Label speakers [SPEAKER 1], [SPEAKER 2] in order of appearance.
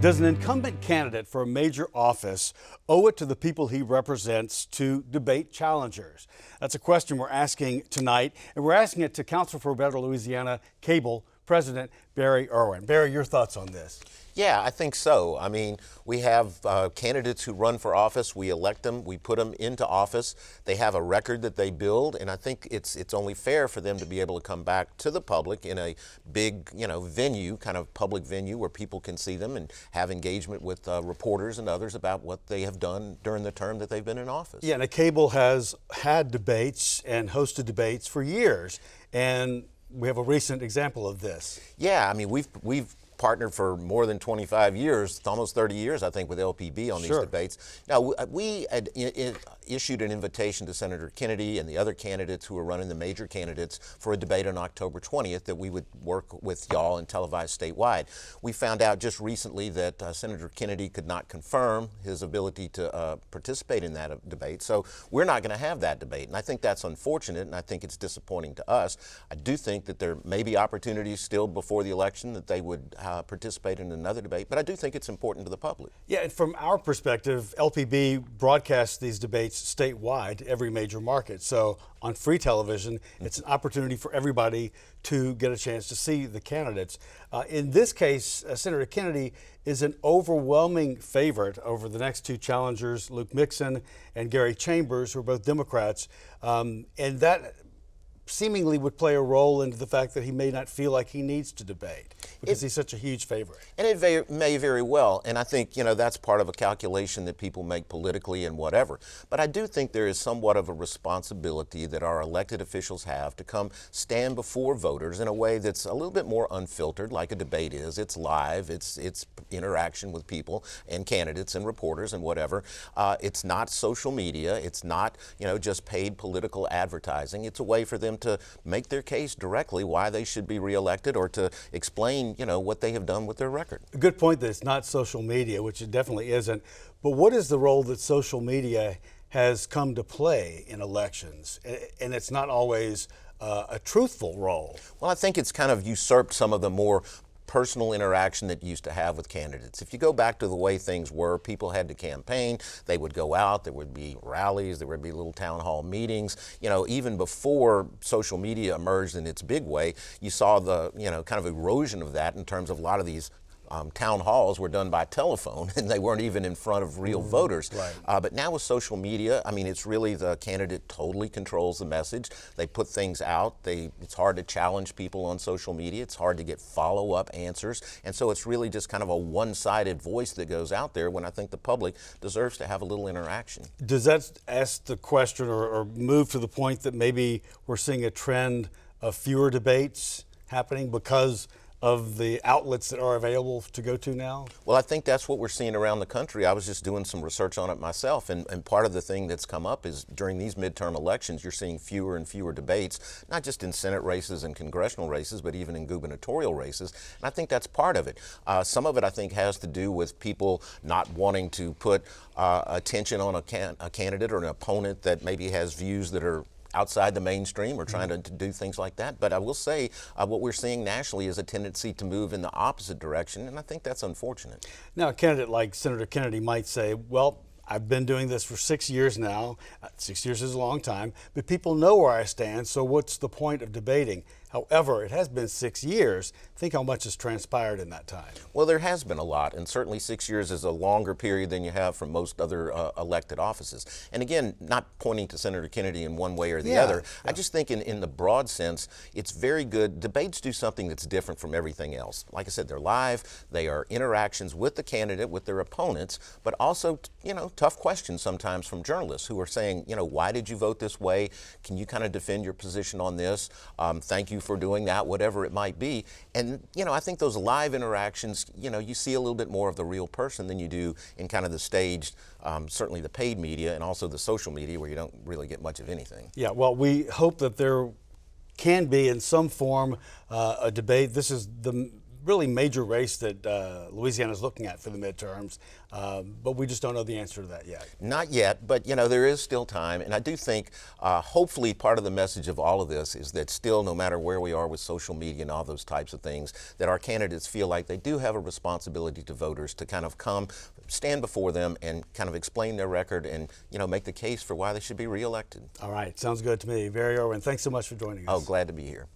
[SPEAKER 1] Does an incumbent candidate for a major office owe it to the people he represents to debate challengers? That's a question we're asking tonight, and we're asking it to Council for a Better Louisiana CABL President Barry Irwin. Barry, your thoughts on this?
[SPEAKER 2] Yeah, I think so. I mean, we have candidates who run for office. We elect them. We put them into office. They have a record that they build, and I think it's only fair for them to be able to come back to the public in a big, venue, kind of public venue where people can see them and have engagement with reporters and others about what they have done during the term that they've been in office.
[SPEAKER 1] Yeah, and a CABL has had debates and hosted debates for years, and we have a recent example of this.
[SPEAKER 2] Yeah, I mean, we've partnered for more than 25 years, almost 30 years, I think, with LPB on these debates. Now, we had issued an invitation to Senator Kennedy and the other candidates who are running, the major candidates, for a debate on October 20th that we would work with y'all and televise statewide. We found out just recently that Senator Kennedy could not confirm his ability to participate in that debate, so we're not going to have that debate, and I think that's unfortunate, and I think it's disappointing to us. I do think that there may be opportunities still before the election that they would participate in another debate, but I do think it's important to the public.
[SPEAKER 1] Yeah, and from our perspective, LPB broadcasts these debates statewide to every major market. So on free television, it's an opportunity for everybody to get a chance to see the candidates. In this case, Senator Kennedy is an overwhelming favorite over the next two challengers, Luke Mixon and Gary Chambers, who are both Democrats, and that seemingly would play a role into the fact that he may not feel like he needs to debate because he's such a huge favorite.
[SPEAKER 2] And it may very well, and I think, that's part of a calculation that people make politically and whatever. But I do think there is somewhat of a responsibility that our elected officials have to come stand before voters in a way that's a little bit more unfiltered, like a debate is. It's live, it's interaction with people and candidates and reporters and whatever. It's not social media, it's not, just paid political advertising. It's a way for them to make their case directly why they should be reelected or to explain, what they have done with their record.
[SPEAKER 1] A good point that it's not social media, which it definitely isn't. But what is the role that social media has come to play in elections? And it's not always a truthful role.
[SPEAKER 2] Well, I think it's kind of usurped some of the more personal interaction that you used to have with candidates. If you go back to the way things were, people had to campaign, they would go out, there would be rallies, there would be little town hall meetings. Even before social media emerged in its big way, you saw the, kind of erosion of that in terms of a lot of these town halls were done by telephone, and they weren't even in front of real voters.
[SPEAKER 1] Right.
[SPEAKER 2] But now with social media, I mean, it's really the candidate totally controls the message. They put things out. It's hard to challenge people on social media. It's hard to get follow-up answers. And so it's really just kind of a one-sided voice that goes out there when I think the public deserves to have a little interaction.
[SPEAKER 1] Does that ask the question or move to the point that maybe we're seeing a trend of fewer debates happening because of the outlets that are available to go to now?
[SPEAKER 2] Well, I think that's what we're seeing around the country. I was just doing some research on it myself, and part of the thing that's come up is during these midterm elections, you're seeing fewer and fewer debates, not just in Senate races and congressional races, but even in gubernatorial races, and I think that's part of it. Some of it, I think, has to do with people not wanting to put attention on a candidate or an opponent that maybe has views that are outside the mainstream or trying to do things like that. But I will say what we're seeing nationally is a tendency to move in the opposite direction, and I think that's unfortunate.
[SPEAKER 1] Now, a candidate like Senator Kennedy might say, well, I've been doing this for 6 years now. 6 years is a long time, but people know where I stand, so what's the point of debating? However, it has been 6 years. Think how much has transpired in that time.
[SPEAKER 2] Well, there has been a lot, and certainly 6 years is a longer period than you have from most other elected offices. And again, not pointing to Senator Kennedy in one way or the other, I just think in the broad sense, it's very good. Debates do something that's different from everything else. Like I said, they're live, they are interactions with the candidate, with their opponents, but also, tough questions sometimes from journalists who are saying, why did you vote this way? Can you kind of defend your position on this? Thank you for doing that, whatever it might be. And, I think those live interactions, you see a little bit more of the real person than you do in kind of the staged, certainly the paid media and also the social media where you don't really get much of anything.
[SPEAKER 1] Yeah, well, we hope that there can be in some form a debate. This is the really major race that Louisiana is looking at for the midterms, but we just don't know the answer to that yet.
[SPEAKER 2] Not yet, but there is still time, and I do think hopefully part of the message of all of this is that still, no matter where we are with social media and all those types of things, that our candidates feel like they do have a responsibility to voters to kind of stand before them and kind of explain their record and make the case for why they should be reelected.
[SPEAKER 1] All right, sounds good to me. Barry Irwin, thanks so much for joining us.
[SPEAKER 2] Oh, glad to be here.